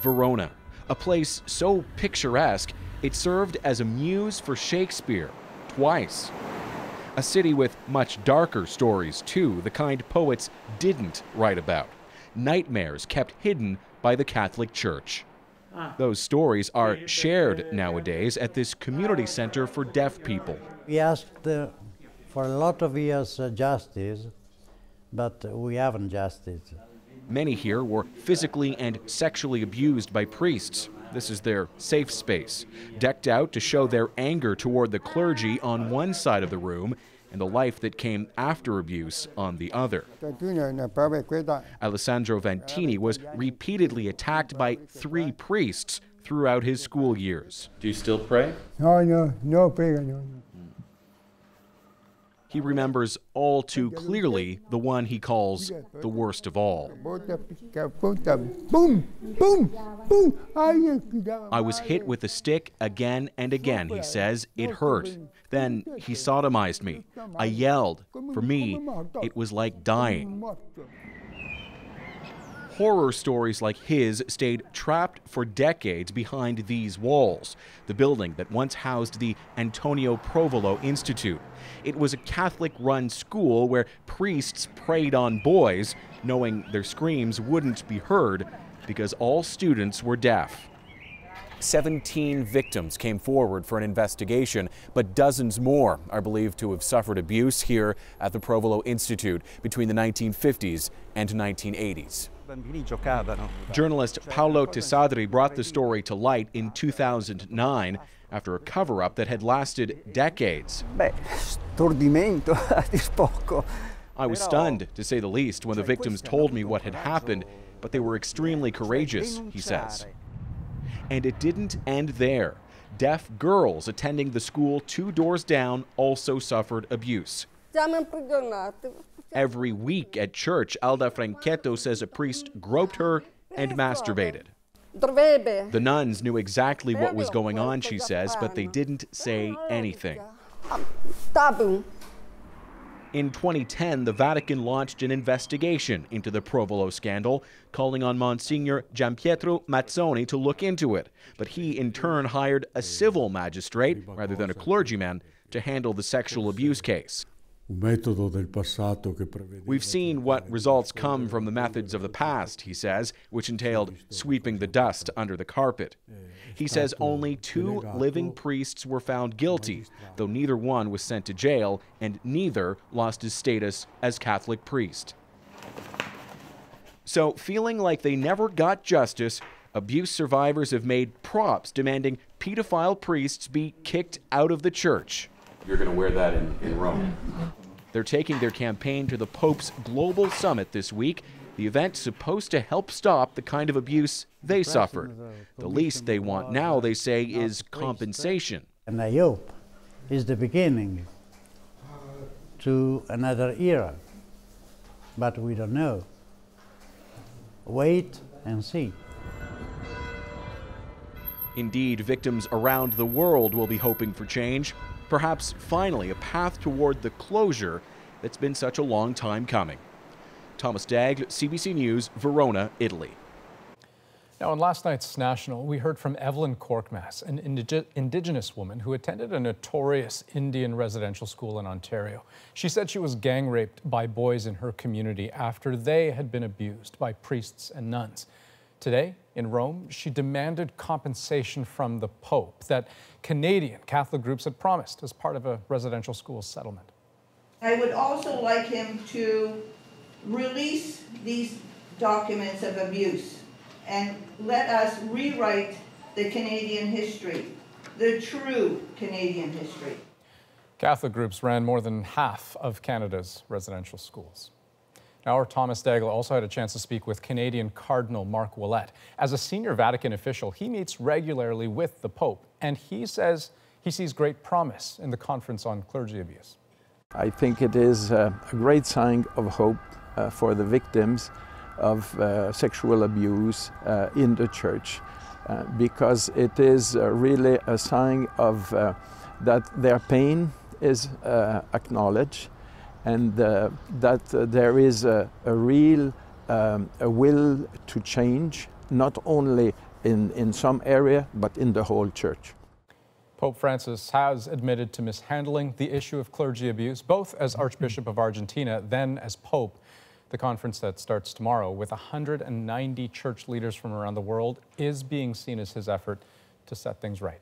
Verona, a place so picturesque it served as a muse for Shakespeare twice. A city with much darker stories too, the kind poets didn't write about. Nightmares kept hidden by the Catholic Church. Those stories are shared nowadays at this community center for deaf people. We asked for a lot of years justice, but we haven't justice. Many here were physically and sexually abused by priests. This is their safe space, decked out to show their anger toward the clergy on one side of the room and the life that came after abuse on the other. Alessandro Vantini was repeatedly attacked by 3 priests throughout his school years. Do you still pray? No pray. He remembers all too clearly the one he calls the worst of all. Boom, boom, boom. I was hit with a stick again and again, he says. It hurt. Then he sodomized me. I yelled. For me, it was like dying. Horror stories like his stayed trapped for decades behind these walls, the building that once housed the Antonio Provolo Institute. It was a Catholic-run school where priests preyed on boys, knowing their screams wouldn't be heard because all students were deaf. 17 victims came forward for an investigation, but dozens more are believed to have suffered abuse here at the Provolo Institute between the 1950s and 1980s. Journalist Paolo Tisadri brought the story to light in 2009 after a cover-up that had lasted decades. I was stunned, to say the least, when the victims told me what had happened, but they were extremely courageous, he says. And it didn't end there. Deaf girls attending the school 2 doors down also suffered abuse. Every week at church, Alda Franchetto says a priest groped her and masturbated. The nuns knew exactly what was going on, she says, but they didn't say anything. In 2010, the Vatican launched an investigation into the Provolo scandal, calling on Monsignor Gianpietro Mazzoni to look into it. But he, in turn, hired a civil magistrate, rather than a clergyman, to handle the sexual abuse case. We've seen what results come from the methods of the past, he says, which entailed sweeping the dust under the carpet. He says only 2 living priests were found guilty, though neither one was sent to jail and neither lost his status as Catholic priest. So, feeling like they never got justice, abuse survivors have made props demanding pedophile priests be kicked out of the church. You're going to wear that in Rome. They're taking their campaign to the Pope's Global Summit this week, the event supposed to help stop the kind of abuse they suffered. The least they want now, they say, is compensation. And I hope is the beginning to another era, but we don't know. Wait and see. Indeed, victims around the world will be hoping for change. Perhaps finally a path toward the closure that's been such a long time coming. Thomas Daigle, CBC News, Verona, Italy. Now, in last night's National, we heard from Evelyn Korkmaz, an Indigenous woman who attended a notorious Indian residential school in Ontario. She said she was gang raped by boys in her community after they had been abused by priests and nuns. Today, in Rome, she demanded compensation from the Pope that Canadian Catholic groups had promised as part of a residential school settlement. I would also like him to release these documents of abuse and let us rewrite the Canadian history, the true Canadian history. Catholic groups ran more than half of Canada's residential schools. Now, our Thomas Daigle also had a chance to speak with Canadian Cardinal Mark Willett. As a senior Vatican official, he meets regularly with the Pope, and he says he sees great promise in the Conference on Clergy Abuse. I think it is a great sign of hope for the victims of sexual abuse in the Church, because it is really a sign of that their pain is acknowledged, and that there is a real will to change, not only in some area, but in the whole church. Pope Francis has admitted to mishandling the issue of clergy abuse, both as Archbishop of Argentina, then as Pope. The conference that starts tomorrow with 190 church leaders from around the world is being seen as his effort to set things right.